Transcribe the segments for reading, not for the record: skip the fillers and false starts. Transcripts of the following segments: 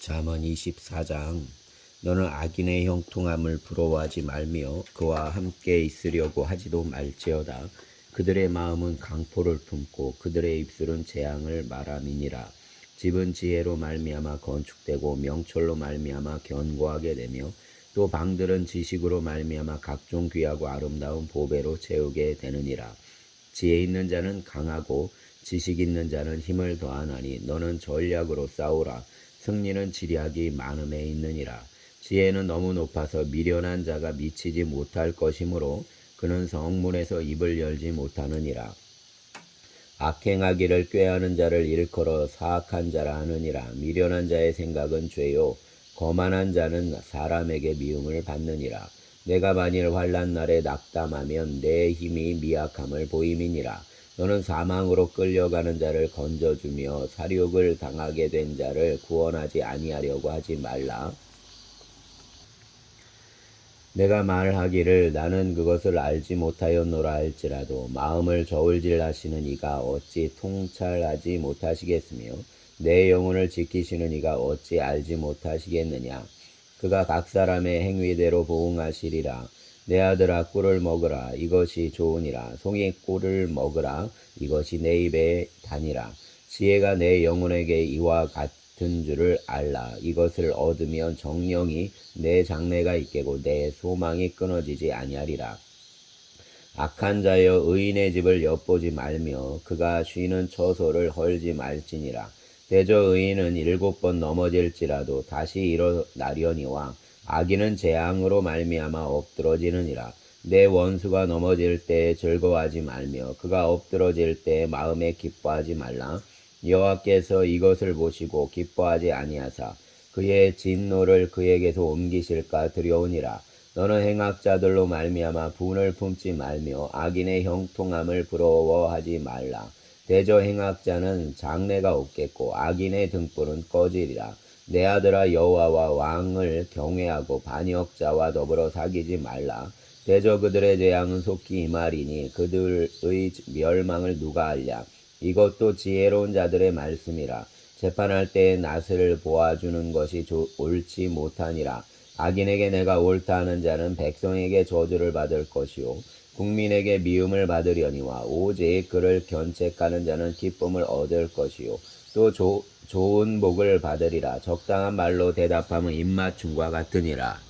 잠언 24장. 너는 악인의 형통함을 부러워하지 말며 그와 함께 있으려고 하지도 말지어다. 그들의 마음은 강포를 품고 그들의 입술은 재앙을 말함이니라. 집은 지혜로 말미암아 건축되고 명철로 말미암아 견고하게 되며 또 방들은 지식으로 말미암아 각종 귀하고 아름다운 보배로 채우게 되느니라. 지혜 있는 자는 강하고 지식 있는 자는 힘을 더하나니 너는 전략으로 싸우라. 승리는 지략이 많음에 있느니라. 지혜는 너무 높아서 미련한 자가 미치지 못할 것이므로 그는 성문에서 입을 열지 못하느니라. 악행하기를 꾀하는 자를 일컬어 사악한 자라 하느니라. 미련한 자의 생각은 죄요 거만한 자는 사람에게 미움을 받느니라. 내가 만일 환난 날에 낙담하면 내 힘이 미약함을 보임이니라. 너는 사망으로 끌려가는 자를 건져주며 살육을 당하게 된 자를 구원하지 아니하려고 하지 말라. 내가 말하기를 나는 그것을 알지 못하였노라 할지라도 마음을 저울질하시는 이가 어찌 통찰하지 못하시겠으며 내 영혼을 지키시는 이가 어찌 알지 못하시겠느냐. 그가 각 사람의 행위대로 보응하시리라. 내 아들아 꿀을 먹으라. 이것이 좋으니라. 송이 꿀을 먹으라. 이것이 내 입에 다니라. 지혜가 내 영혼에게 이와 같은 줄을 알라. 이것을 얻으면 정령이 내 장래가 있겠고 내 소망이 끊어지지 아니하리라. 악한 자여 의인의 집을 엿보지 말며 그가 쉬는 처소를 헐지 말지니라. 대저 의인은 7번 넘어질지라도 다시 일어나려니와 악인은 재앙으로 말미암아 엎드러지느니라. 내 원수가 넘어질 때에 즐거워하지 말며 그가 엎드러질 때에 마음에 기뻐하지 말라. 여호와께서 이것을 보시고 기뻐하지 아니하사 그의 진노를 그에게서 옮기실까 두려우니라. 너는 행악자들로 말미암아 분을 품지 말며 악인의 형통함을 부러워하지 말라. 대저 행악자는 장래가 없겠고 악인의 등불은 꺼지리라. 내 아들아 여호와와 왕을 경외하고 반역자와 더불어 사귀지 말라. 대저 그들의 재앙은 속히 임하리니 그들의 멸망을 누가 알랴. 이것도 지혜로운 자들의 말씀이라. 재판할 때에 낫을 보아주는 것이 옳지 못하니라. 악인에게 내가 옳다 하는 자는 백성에게 저주를 받을 것이요 국민에게 미움을 받으려니와 오직 그를 견책하는 자는 기쁨을 얻을 것이요 또 좋은 복을 받으리라. 적당한 말로 대답함은 입맞춤과 같으니라.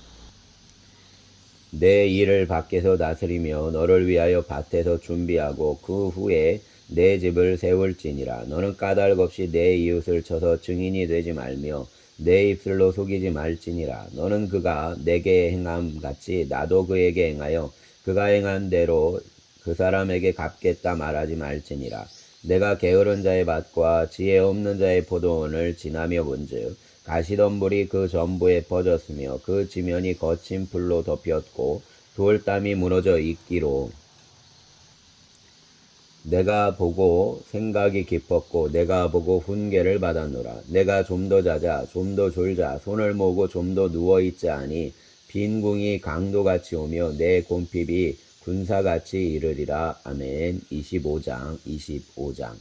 내 일을 밖에서 다스리며 너를 위하여 밭에서 준비하고 그 후에 내 집을 세울지니라. 너는 까닭 없이 내 이웃을 쳐서 증인이 되지 말며 내 입술로 속이지 말지니라. 너는 그가 내게 행함 같이 나도 그에게 행하여 그가 행한 대로 그 사람에게 갚겠다 말하지 말지니라. 내가 게으른 자의 밭과 지혜 없는 자의 포도원을 지나며 본즉 가시덤불이 그 전부에 퍼졌으며 그 지면이 거친 풀로 덮였고 돌담이 무너져 있기로 내가 보고 생각이 깊었고 내가 보고 훈계를 받았노라. 내가 좀 더 자자 좀 더 졸자 손을 모으고 좀 더 누워있자 하니 빈궁이 강도같이 오며 내 곰핍이 군사같이 이르리라. 아멘. 25장.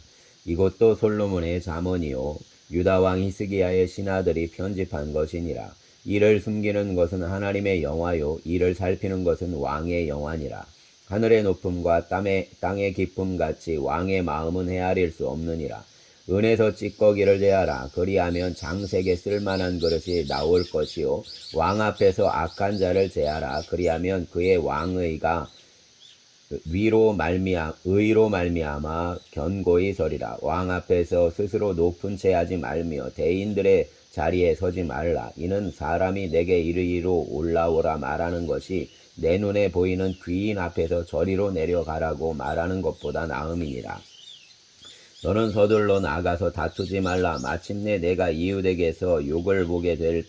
이것도 솔로몬의 잠언이요 유다왕 히스기야의 신하들이 편집한 것이니라. 이를 숨기는 것은 하나님의 영화요 이를 살피는 것은 왕의 영화니라. 하늘의 높음과 땅의 깊음같이 왕의 마음은 헤아릴 수 없느니라. 은에서 찌꺼기를 제하라. 그리하면 장색에 쓸만한 그릇이 나올 것이요 왕 앞에서 악한 자를 제하라. 그리하면 그의 왕의가 의로 말미암아 견고히 서리라. 왕 앞에서 스스로 높은 채 하지 말며 대인들의 자리에 서지 말라. 이는 사람이 내게 이리로 올라오라 말하는 것이 내 눈에 보이는 귀인 앞에서 저리로 내려가라고 말하는 것보다 나음이니라. 너는 서둘러 나가서 다투지 말라. 마침내 내가 이웃에게서 욕을 보게 될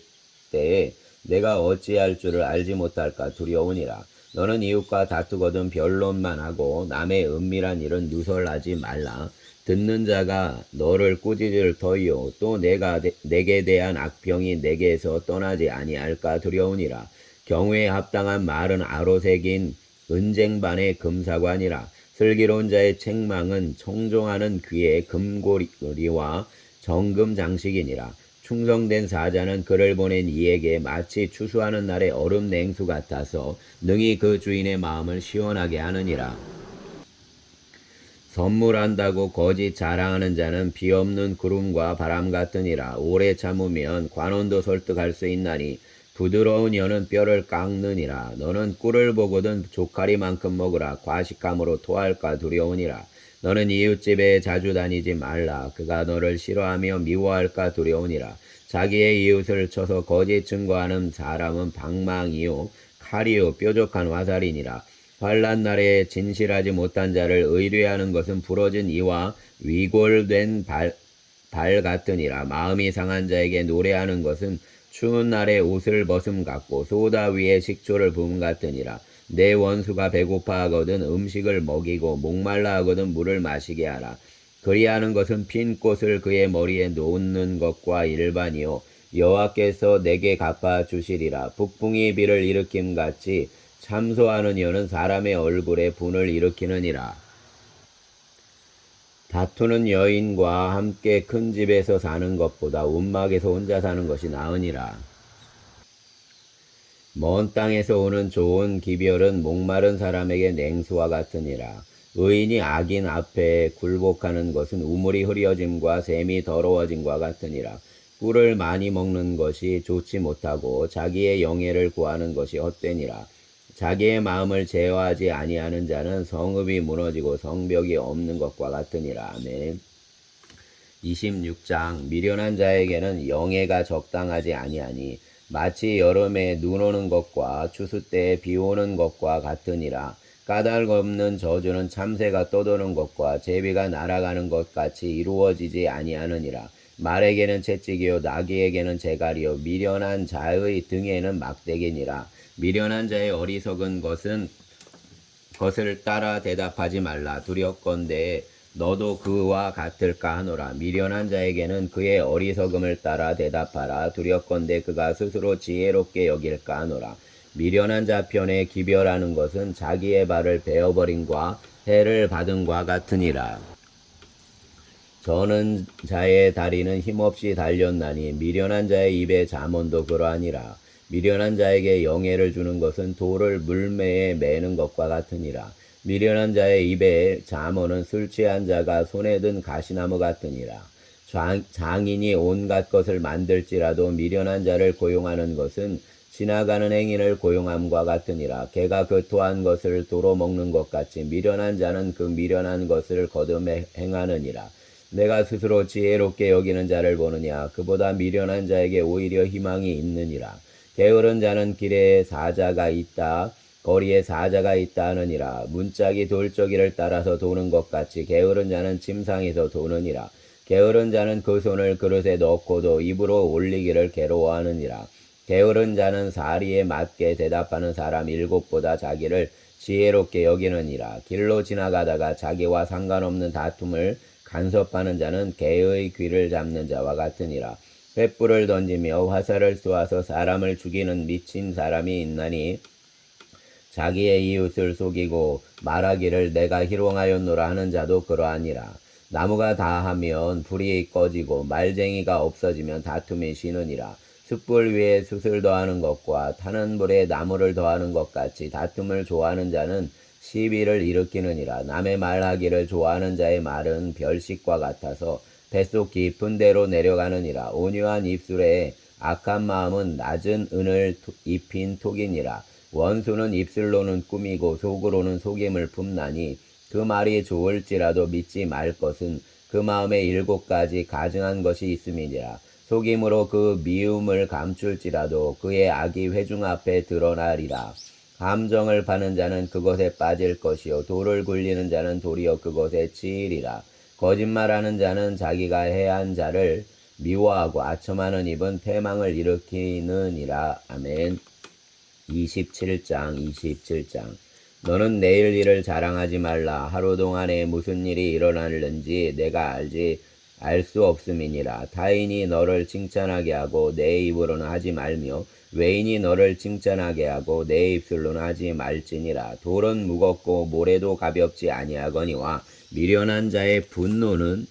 때에 내가 어찌할 줄을 알지 못할까 두려우니라. 너는 이웃과 다투거든 변론만 하고 남의 은밀한 일은 누설하지 말라. 듣는 자가 너를 꾸짖을 터이요 또 내게 대한 악평이 내게서 떠나지 아니할까 두려우니라. 경우에 합당한 말은 아로새긴 은쟁반의 금사관이라. 슬기로운 자의 책망은 청종하는 귀의 금고리와 정금 장식이니라. 충성된 사자는 그를 보낸 이에게 마치 추수하는 날의 얼음 냉수 같아서 능히 그 주인의 마음을 시원하게 하느니라. 선물한다고 거짓 자랑하는 자는 비 없는 구름과 바람 같으니라. 오래 참으면 관원도 설득할 수 있나니 부드러운 혀는 뼈를 깎느니라. 너는 꿀을 보거든 조카리만큼 먹으라. 과식함으로 토할까 두려우니라. 너는 이웃집에 자주 다니지 말라. 그가 너를 싫어하며 미워할까 두려우니라. 자기의 이웃을 쳐서 거짓 증거하는 사람은 방망이요 칼이요 뾰족한 화살이니라. 환난 날에 진실하지 못한 자를 의뢰하는 것은 부러진 이와 위골된 발 같으니라. 마음이 상한 자에게 노래하는 것은 추운 날에 옷을 벗음 같고 소다 위에 식초를 부음 같으니라. 내 원수가 배고파 하거든 음식을 먹이고 목말라 하거든 물을 마시게 하라. 그리하는 것은 핀 꽃을 그의 머리에 놓는 것과 일반이요 여호와께서 내게 갚아 주시리라. 북풍이 비를 일으킴 같이 참소하는 이는 사람의 얼굴에 분을 일으키느니라. 다투는 여인과 함께 큰 집에서 사는 것보다 움막에서 혼자 사는 것이 나으니라. 먼 땅에서 오는 좋은 기별은 목마른 사람에게 냉수와 같으니라. 의인이 악인 앞에 굴복하는 것은 우물이 흐려짐과 샘이 더러워짐과 같으니라. 꿀을 많이 먹는 것이 좋지 못하고 자기의 영예를 구하는 것이 헛되니라. 자기의 마음을 제어하지 아니하는 자는 성읍이 무너지고 성벽이 없는 것과 같으니라. 아멘. 26장 미련한 자에게는 영예가 적당하지 아니하니 마치 여름에 눈 오는 것과 추수 때에 비 오는 것과 같으니라. 까닭 없는 저주는 참새가 떠도는 것과 제비가 날아가는 것 같이 이루어지지 아니하느니라. 말에게는 채찍이요 나귀에게는 재갈이요 미련한 자의 등에는 막대기니라. 미련한 자의 어리석은 것을 따라 대답하지 말라. 두렵건대 너도 그와 같을까 하노라. 미련한 자에게는 그의 어리석음을 따라 대답하라. 두렵건대 그가 스스로 지혜롭게 여길까 하노라. 미련한 자 편에 기별하는 것은 자기의 발을 베어버림과 해를 받음과 같으니라. 저는 자의 다리는 힘없이 달렸나니 미련한 자의 입에 잠언도 그러하니라. 미련한 자에게 영예를 주는 것은 돌을 물매에 매는 것과 같으니라. 미련한 자의 입에 잠언은 술 취한 자가 손에 든 가시나무 같으니라. 장인이 온갖 것을 만들지라도 미련한 자를 고용하는 것은 지나가는 행인을 고용함과 같으니라. 개가 그 토한 것을 도로 먹는 것 같이 미련한 자는 그 미련한 것을 거듭 행하느니라. 내가 스스로 지혜롭게 여기는 자를 보느냐. 그보다 미련한 자에게 오히려 희망이 있느니라. 게으른 자는 길에 사자가 있다 거리에 사자가 있다 하느니라. 문짝이 돌저기를 따라서 도는 것 같이 게으른 자는 침상에서 도느니라. 게으른 자는 그 손을 그릇에 넣고도 입으로 올리기를 괴로워하느니라. 게으른 자는 사리에 맞게 대답하는 사람 7보다 자기를 지혜롭게 여기느니라. 길로 지나가다가 자기와 상관없는 다툼을 간섭하는 자는 개의 귀를 잡는 자와 같으니라. 횃불을 던지며 화살을 쏘아서 사람을 죽이는 미친 사람이 있나니 자기의 이웃을 속이고 말하기를 내가 희롱하였노라 하는 자도 그러하니라. 나무가 다하면 불이 꺼지고 말쟁이가 없어지면 다툼이 쉬느니라. 숯불 위에 숯을 더하는 것과 타는 불에 나무를 더하는 것 같이 다툼을 좋아하는 자는 시비를 일으키느니라. 남의 말하기를 좋아하는 자의 말은 별식과 같아서 뱃속 깊은 데로 내려가느니라. 온유한 입술에 악한 마음은 낮은 은을 입힌 톡이니라. 원수는 입술로는 꾸미고 속으로는 속임을 품나니 그 말이 좋을지라도 믿지 말 것은 그 마음에 7가지 가증한 것이 있음이니라. 속임으로 그 미움을 감출지라도 그의 악이 회중 앞에 드러나리라. 함정을 파는 자는 그것에 빠질 것이요 돌을 굴리는 자는 도리어 그것에 치이리라. 거짓말하는 자는 자기가 해한 자를 미워하고 아첨하는 입은 패망을 일으키느니라. 아멘. 27장 너는 내일 일을 자랑하지 말라. 하루 동안에 무슨 일이 일어나는지 내가 알 수 없음이니라. 타인이 너를 칭찬하게 하고 내 입으로는 하지 말며 외인이 너를 칭찬하게 하고 내 입술로는 하지 말지니라. 돌은 무겁고 모래도 가볍지 아니하거니와 미련한 자의 분노는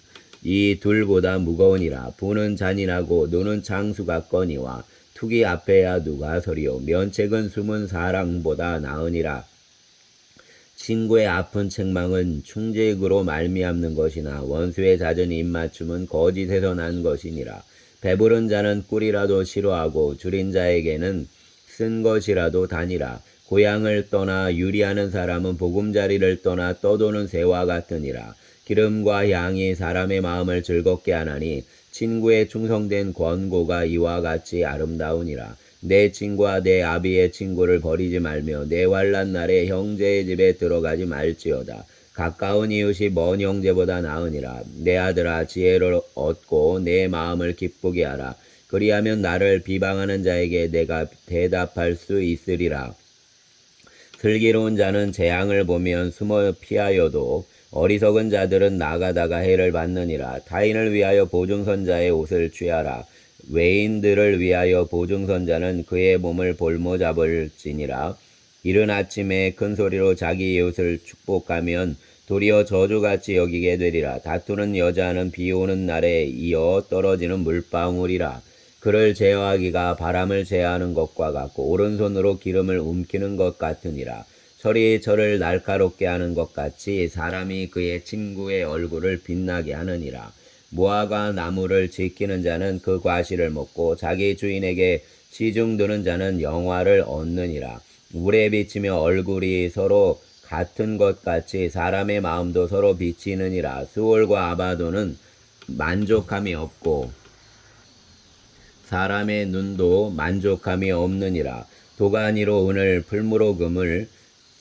이 둘보다 무거우니라. 부는 잔인하고 노는 장수같거니와 투기 앞에야 누가 서리요. 면책은 숨은 사랑보다 나으니라. 친구의 아픈 책망은 충직으로 말미암는 것이나 원수의 잦은 입맞춤은 거짓에서 난 것이니라. 배부른 자는 꿀이라도 싫어하고 줄인 자에게는 쓴 것이라도 다니라. 고향을 떠나 유리하는 사람은 보금자리를 떠나 떠도는 새와 같으니라. 기름과 향이 사람의 마음을 즐겁게 하나니 친구의 충성된 권고가 이와 같이 아름다우니라. 내 친구와 내 아비의 친구를 버리지 말며 내 환난 날에 형제의 집에 들어가지 말지어다. 가까운 이웃이 먼 형제보다 나으니라. 내 아들아 지혜를 얻고 내 마음을 기쁘게 하라. 그리하면 나를 비방하는 자에게 내가 대답할 수 있으리라. 슬기로운 자는 재앙을 보면 숨어 피하여도 어리석은 자들은 나가다가 해를 받느니라. 타인을 위하여 보증선자의 옷을 취하라. 외인들을 위하여 보증선자는 그의 몸을 볼모 잡을지니라. 이른 아침에 큰 소리로 자기 이웃을 축복하면 도리어 저주같이 여기게 되리라. 다투는 여자는 비 오는 날에 이어 떨어지는 물방울이라. 그를 제어하기가 바람을 제어하는 것과 같고 오른손으로 기름을 움키는 것 같으니라. 철이 철을 날카롭게 하는 것 같이 사람이 그의 친구의 얼굴을 빛나게 하느니라. 무화과 나무를 지키는 자는 그 과실을 먹고 자기 주인에게 시중 드는 자는 영화를 얻느니라. 물에 비치며 얼굴이 서로 같은 것 같이 사람의 마음도 서로 비치느니라. 수월과 아바도는 만족함이 없고 사람의 눈도 만족함이 없느니라. 도가니로 은을 풀무로 금을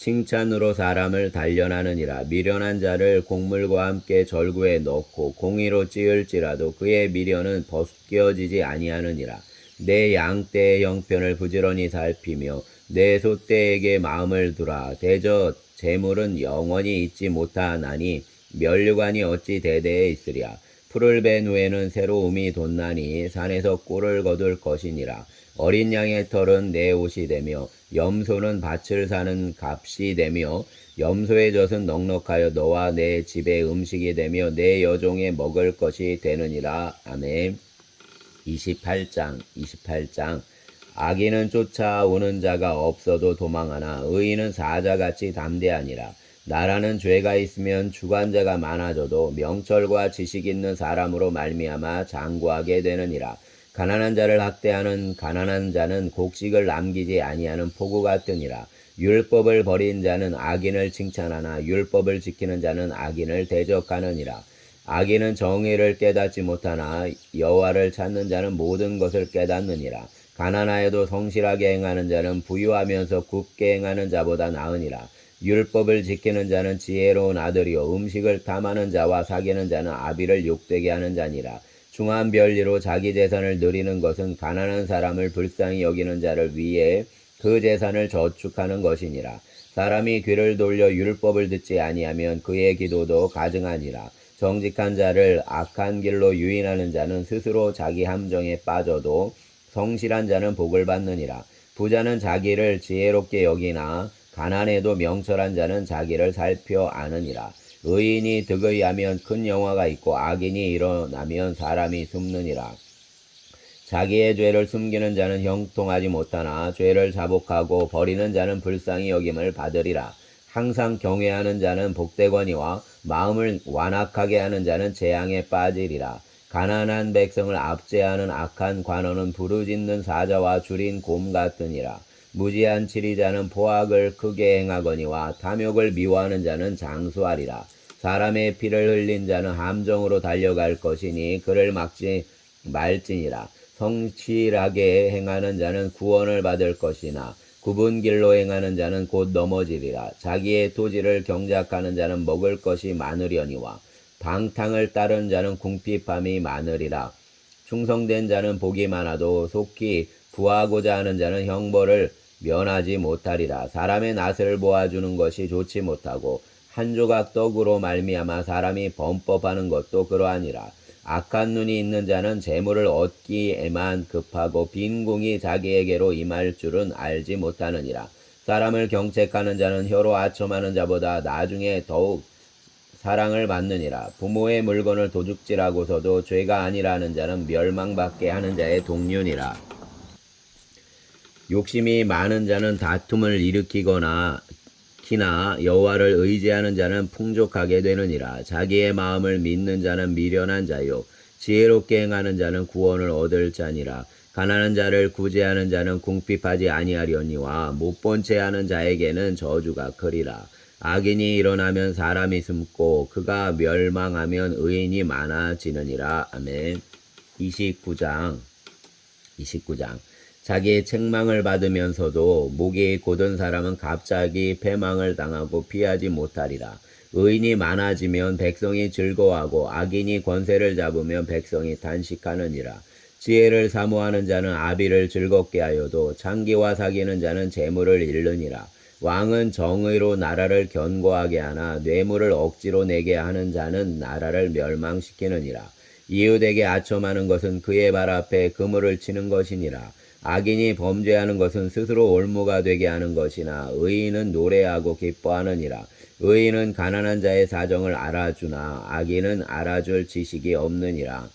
칭찬으로 사람을 단련하느니라. 미련한 자를 곡물과 함께 절구에 넣고 공의로 찌을지라도 그의 미련은 벗겨지지 아니하느니라. 내 양떼의 형편을 부지런히 살피며 내 소떼에게 마음을 두라. 대저 재물은 영원히 있지 못하나니 면류관이 어찌 대대에 있으랴. 풀을 벤 후에는 새로움이 돋나니 산에서 꿀을 거둘 것이니라. 어린 양의 털은 내 옷이 되며 염소는 밭을 사는 값이 되며 염소의 젖은 넉넉하여 너와 내 집의 음식이 되며 내 여종의 먹을 것이 되느니라. 아멘. 28장 악인은 쫓아오는 자가 없어도 도망하나 의인은 사자같이 담대하니라. 나라는 죄가 있으면 주관자가 많아져도 명철과 지식 있는 사람으로 말미암아 장구하게 되느니라. 가난한 자를 학대하는 가난한 자는 곡식을 남기지 아니하는 포구 같으니라. 율법을 버린 자는 악인을 칭찬하나 율법을 지키는 자는 악인을 대적하느니라. 악인은 정의를 깨닫지 못하나 여호와를 찾는 자는 모든 것을 깨닫느니라. 가난하여도 성실하게 행하는 자는 부유하면서 굽게 행하는 자보다 나으니라. 율법을 지키는 자는 지혜로운 아들이요 음식을 탐하는 자와 사귀는 자는 아비를 욕되게 하는 자니라. 중한 별리로 자기 재산을 누리는 것은 가난한 사람을 불쌍히 여기는 자를 위해 그 재산을 저축하는 것이니라. 사람이 귀를 돌려 율법을 듣지 아니하면 그의 기도도 가증하니라. 정직한 자를 악한 길로 유인하는 자는 스스로 자기 함정에 빠져도 성실한 자는 복을 받느니라. 부자는 자기를 지혜롭게 여기나 가난해도 명철한 자는 자기를 살펴 아느니라. 의인이 득의하면 큰 영화가 있고 악인이 일어나면 사람이 숨느니라. 자기의 죄를 숨기는 자는 형통하지 못하나 죄를 자복하고 버리는 자는 불쌍히 여김을 받으리라. 항상 경외하는 자는 복되거니와 마음을 완악하게 하는 자는 재앙에 빠지리라. 가난한 백성을 압제하는 악한 관원은 부르짖는 사자와 줄인 곰 같으니라. 무지한 치리자는 포악을 크게 행하거니와 탐욕을 미워하는 자는 장수하리라. 사람의 피를 흘린 자는 함정으로 달려갈 것이니 그를 막지 말지니라. 성실하게 행하는 자는 구원을 받을 것이나 굽은 길로 행하는 자는 곧 넘어지리라. 자기의 토지를 경작하는 자는 먹을 것이 많으려니와 방탕을 따른 자는 궁핍함이 많으리라. 충성된 자는 복이 많아도 속히 구하고자 하는 자는 형벌을 면하지 못하리라. 사람의 낯을 보아주는 것이 좋지 못하고 한 조각 떡으로 말미암아 사람이 범법하는 것도 그러하니라. 악한 눈이 있는 자는 재물을 얻기에만 급하고 빈 궁이 자기에게로 임할 줄은 알지 못하느니라. 사람을 경책하는 자는 혀로 아첨하는 자보다 나중에 더욱 사랑을 받느니라. 부모의 물건을 도둑질하고서도 죄가 아니라는 자는 멸망받게 하는 자의 동류니라. 욕심이 많은 자는 다툼을 일으키거나 키나 여호와를 의지하는 자는 풍족하게 되느니라. 자기의 마음을 믿는 자는 미련한 자요 지혜롭게 행하는 자는 구원을 얻을 자니라. 가난한 자를 구제하는 자는 궁핍하지 아니하려니와 못본 채 하는 자에게는 저주가 크리라. 악인이 일어나면 사람이 숨고 그가 멸망하면 의인이 많아지느니라. 아멘. 29장 자기의 책망을 받으면서도 목이 곧은 사람은 갑자기 패망을 당하고 피하지 못하리라. 의인이 많아지면 백성이 즐거워하고 악인이 권세를 잡으면 백성이 단식하느니라. 지혜를 사모하는 자는 아비를 즐겁게 하여도 창기와 사귀는 자는 재물을 잃느니라. 왕은 정의로 나라를 견고하게 하나 뇌물을 억지로 내게 하는 자는 나라를 멸망시키느니라. 이웃에게 아첨하는 것은 그의 발 앞에 그물을 치는 것이니라. 악인이 범죄하는 것은 스스로 올무가 되게 하는 것이나 의인은 노래하고 기뻐하느니라. 의인은 가난한 자의 사정을 알아주나 악인은 알아줄 지식이 없느니라.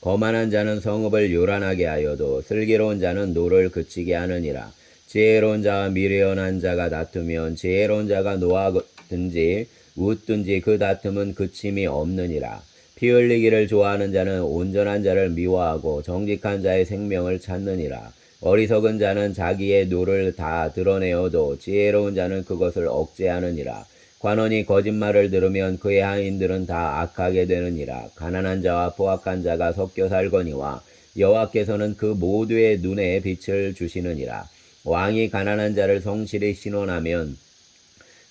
거만한 자는 성읍을 요란하게 하여도 슬기로운 자는 노를 그치게 하느니라. 지혜로운 자와 미련한 자가 다투면 지혜로운 자가 노하든지 웃든지 그 다툼은 그침이 없느니라. 피 흘리기를 좋아하는 자는 온전한 자를 미워하고 정직한 자의 생명을 찾느니라. 어리석은 자는 자기의 노를 다 드러내어도 지혜로운 자는 그것을 억제하느니라. 관원이 거짓말을 들으면 그의 하인들은 다 악하게 되느니라. 가난한 자와 포악한 자가 섞여 살거니와 여호와께서는 그 모두의 눈에 빛을 주시느니라. 왕이 가난한 자를 성실히 신원하면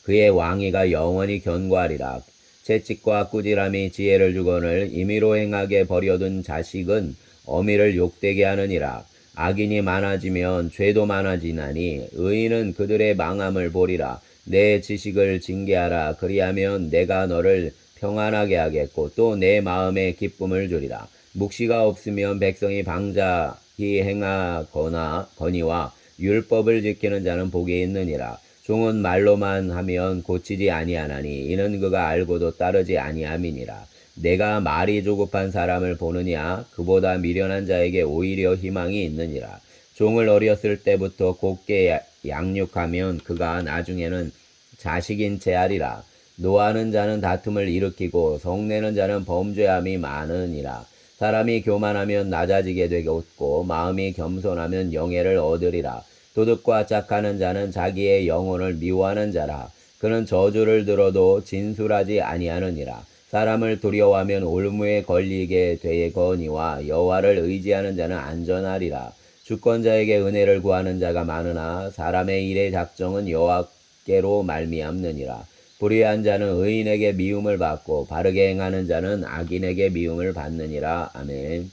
그의 왕위가 영원히 견고하리라. 채찍과 꾸지람이 지혜를 주거늘 임의로 행하게 버려둔 자식은 어미를 욕되게 하느니라. 악인이 많아지면 죄도 많아지나니 의인은 그들의 망함을 보리라. 내 지식을 징계하라. 그리하면 내가 너를 평안하게 하겠고 또 내 마음에 기쁨을 주리라. 묵시가 없으면 백성이 방자히 행하거니와 율법을 지키는 자는 복이 있느니라. 종은 말로만 하면 고치지 아니하나니 이는 그가 알고도 따르지 아니함이니라. 내가 말이 조급한 사람을 보느냐 그보다 미련한 자에게 오히려 희망이 있느니라. 종을 어렸을 때부터 곱게 양육하면 그가 나중에는 자식인 채 하리라. 노하는 자는 다툼을 일으키고 성내는 자는 범죄함이 많으니라. 사람이 교만하면 낮아지게 되겠고 마음이 겸손하면 영예를 얻으리라. 도둑과 짝하는 자는 자기의 영혼을 미워하는 자라. 그는 저주를 들어도 진술하지 아니하느니라. 사람을 두려워하면 올무에 걸리게 되거니와 여호와를 의지하는 자는 안전하리라. 주권자에게 은혜를 구하는 자가 많으나 사람의 일의 작정은 여호와께로 말미암느니라. 불의한 자는 의인에게 미움을 받고 바르게 행하는 자는 악인에게 미움을 받느니라. 아멘.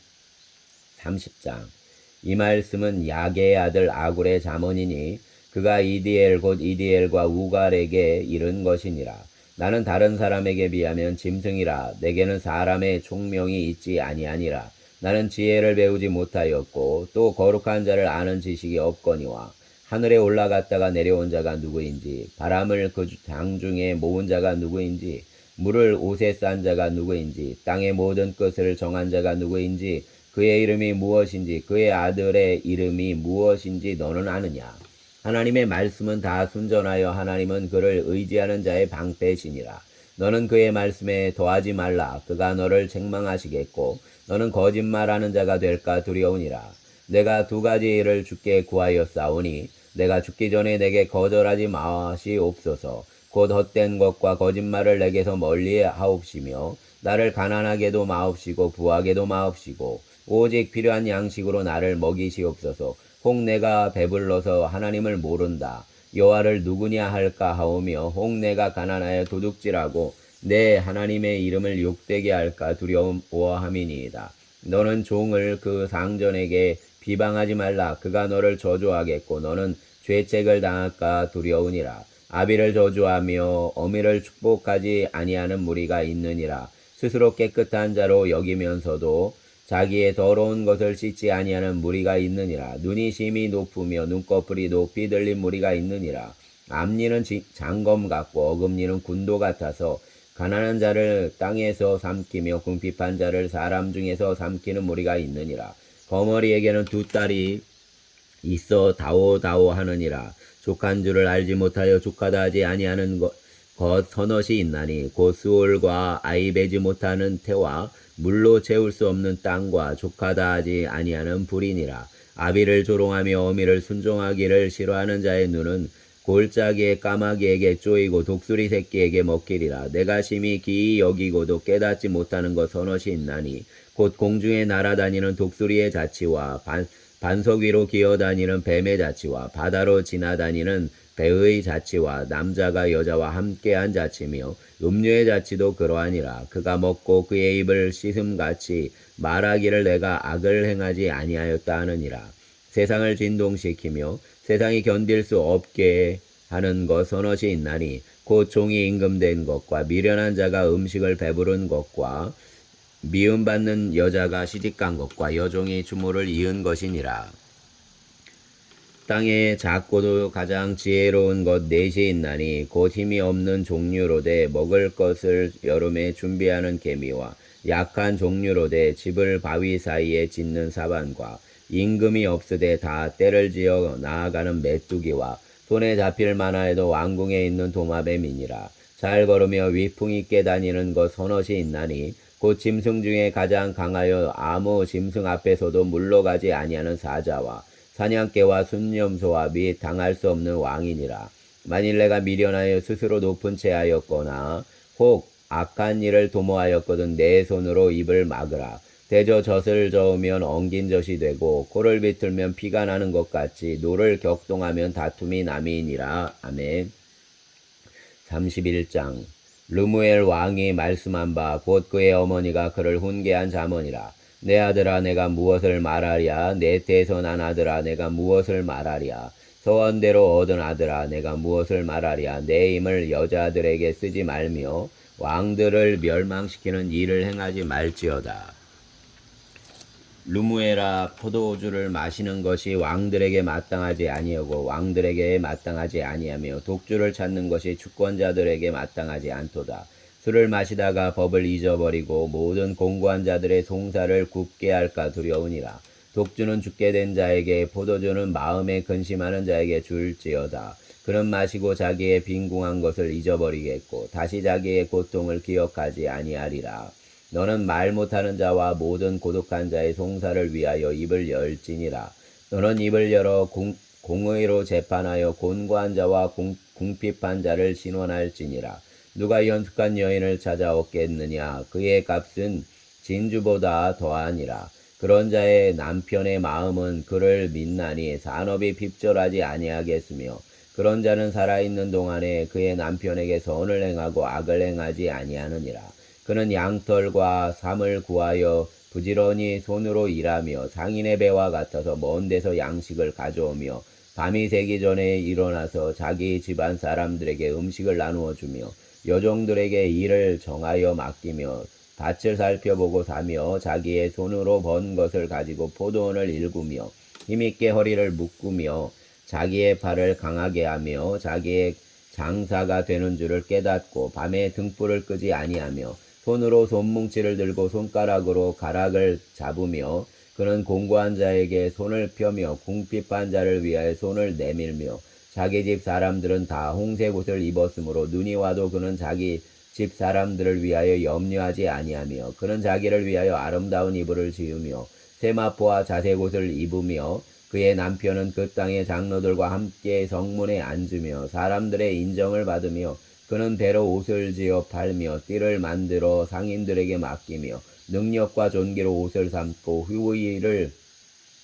30장 이 말씀은 야게의 아들 아굴의 잠언이니 그가 이디엘 곧 이디엘과 우갈에게 이른 것이니라. 나는 다른 사람에게 비하면 짐승이라. 내게는 사람의 총명이 있지 아니하니라. 나는 지혜를 배우지 못하였고 또 거룩한 자를 아는 지식이 없거니와 하늘에 올라갔다가 내려온 자가 누구인지 바람을 그 장중에 모은 자가 누구인지 물을 옷에 싼 자가 누구인지 땅의 모든 끝을 정한 자가 누구인지 그의 이름이 무엇인지 그의 아들의 이름이 무엇인지 너는 아느냐. 하나님의 말씀은 다 순전하여 하나님은 그를 의지하는 자의 방패시니라. 너는 그의 말씀에 더하지 말라. 그가 너를 책망하시겠고 너는 거짓말하는 자가 될까 두려우니라. 내가 두 가지 일을 주께 구하였사오니 내가 죽기 전에 내게 거절하지 마시옵소서. 곧 헛된 것과 거짓말을 내게서 멀리 하옵시며 나를 가난하게도 마옵시고 부하게도 마옵시고 오직 필요한 양식으로 나를 먹이시옵소서. 혹 내가 배불러서 하나님을 모른다. 여호와를 누구냐 할까 하오며 혹 내가 가난하여 도둑질하고 내 하나님의 이름을 욕되게 할까 두려워함이니이다. 너는 종을 그 상전에게 비방하지 말라. 그가 너를 저주하겠고 너는 죄책을 당할까 두려우니라. 아비를 저주하며 어미를 축복하지 아니하는 무리가 있느니라. 스스로 깨끗한 자로 여기면서도 자기의 더러운 것을 씻지 아니하는 무리가 있느니라. 눈이 심히 높으며 눈꺼풀이 높이 들린 무리가 있느니라. 앞니는 장검 같고 어금니는 군도 같아서 가난한 자를 땅에서 삼키며 궁핍한 자를 사람 중에서 삼키는 무리가 있느니라. 거머리에게는 두 딸이 있어 다오다오 하느니라. 족한 줄을 알지 못하여 족하다 하지 아니하는 것 서넛이 있나니 곧 수올과 아이 베지 못하는 태와 물로 채울 수 없는 땅과 족하다 하지 아니하는 불이니라. 아비를 조롱하며 어미를 순종하기를 싫어하는 자의 눈은 골짜기의 까마귀에게 쪼이고 독수리 새끼에게 먹히리라. 내가 심히 기이 여기고도 깨닫지 못하는 것 서넛이 있나니 곧 공중에 날아다니는 독수리의 자치와 반석 위로 기어다니는 뱀의 자치와 바다로 지나다니는 배의 자치와 남자가 여자와 함께한 자치며 음료의 자치도 그러하니라. 그가 먹고 그의 입을 씻음같이 말하기를 내가 악을 행하지 아니하였다 하느니라. 세상을 진동시키며 세상이 견딜 수 없게 하는 것 서넛이 있나니 곧 종이 임금된 것과 미련한 자가 음식을 배부른 것과 미움받는 여자가 시집간 것과 여종이 주모를 이은 것이니라. 땅에 작고도 가장 지혜로운 것 넷이 있나니 곧 힘이 없는 종류로되 먹을 것을 여름에 준비하는 개미와 약한 종류로되 집을 바위 사이에 짓는 사반과 임금이 없으되 다 때를 지어 나아가는 메뚜기와 손에 잡힐 만하여도 왕궁에 있는 도마뱀이니라. 잘 걸으며 위풍 있게 다니는 것 서넛이 있나니 곧 짐승 중에 가장 강하여 아무 짐승 앞에서도 물러가지 아니하는 사자와 사냥개와 순념소와 및 당할 수 없는 왕이니라. 만일 내가 미련하여 스스로 높은 채 하였거나 혹 악한 일을 도모하였거든 내 손으로 입을 막으라. 대저 젖을 저으면 엉긴 젖이 되고 코를 비틀면 피가 나는 것 같이 노를 격동하면 다툼이 남이니라. 아멘. 31장 르무엘 왕이 말씀한 바 곧 그의 어머니가 그를 훈계한 자문이라. 내 아들아 내가 무엇을 말하랴. 내 태에서 난 아들아 내가 무엇을 말하랴. 서원대로 얻은 아들아 내가 무엇을 말하랴. 내 힘을 여자들에게 쓰지 말며 왕들을 멸망시키는 일을 행하지 말지어다. 르무엘아 포도주를 마시는 것이 왕들에게 마땅하지 아니하고 왕들에게 마땅하지 아니하며 독주를 찾는 것이 주권자들에게 마땅하지 않도다. 술을 마시다가 법을 잊어버리고 모든 공고한 자들의 송사를 굽게 할까 두려우니라. 독주는 죽게 된 자에게 포도주는 마음에 근심하는 자에게 줄지어다. 그는 마시고 자기의 빈궁한 것을 잊어버리겠고 다시 자기의 고통을 기억하지 아니하리라. 너는 말 못하는 자와 모든 고독한 자의 송사를 위하여 입을 열지니라. 너는 입을 열어 공의로 재판하여 곤고한 자와 궁핍한 자를 신원할지니라. 누가 연숙한 여인을 찾아 얻겠느냐. 그의 값은 진주보다 더하니라. 그런 자의 남편의 마음은 그를 믿나니 산업이 핍절하지 아니하겠으며 그런 자는 살아있는 동안에 그의 남편에게 선을 행하고 악을 행하지 아니하느니라. 그는 양털과 삼을 구하여 부지런히 손으로 일하며 상인의 배와 같아서 먼 데서 양식을 가져오며 밤이 새기 전에 일어나서 자기 집안 사람들에게 음식을 나누어 주며 여종들에게 일을 정하여 맡기며 밭을 살펴보고 사며 자기의 손으로 번 것을 가지고 포도원을 일구며 힘있게 허리를 묶으며 자기의 팔을 강하게 하며 자기의 장사가 되는 줄을 깨닫고 밤에 등불을 끄지 아니하며 손으로 손뭉치를 들고 손가락으로 가락을 잡으며 그는 공고한 자에게 손을 펴며 궁핍한 자를 위하여 손을 내밀며 자기 집 사람들은 다 홍색 옷을 입었으므로 눈이 와도 그는 자기 집 사람들을 위하여 염려하지 아니하며 그는 자기를 위하여 아름다운 이불을 지으며 세마포와 자색 옷을 입으며 그의 남편은 그 땅의 장로들과 함께 성문에 앉으며 사람들의 인정을 받으며 그는 배로 옷을 지어 팔며 띠를 만들어 상인들에게 맡기며 능력과 존귀로 옷을 삼고 후의를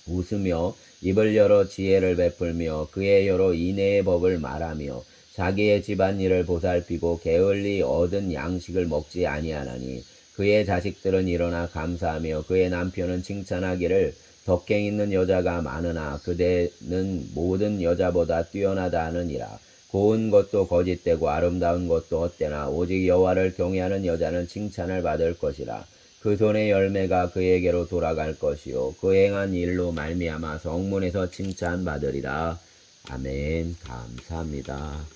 웃으며 입을 열어 지혜를 베풀며 그의 여러 인애의 법을 말하며 자기의 집안일을 보살피고 게을리 얻은 양식을 먹지 아니하나니 그의 자식들은 일어나 감사하며 그의 남편은 칭찬하기를 덕행 있는 여자가 많으나 그대는 모든 여자보다 뛰어나다 하느니라. 고운 것도 거짓되고 아름다운 것도 헛되나 오직 여호와를 경외하는 여자는 칭찬을 받을 것이라. 그 손의 열매가 그에게로 돌아갈 것이요 그 행한 일로 말미암아 성문에서 칭찬받으리라. 아멘. 감사합니다.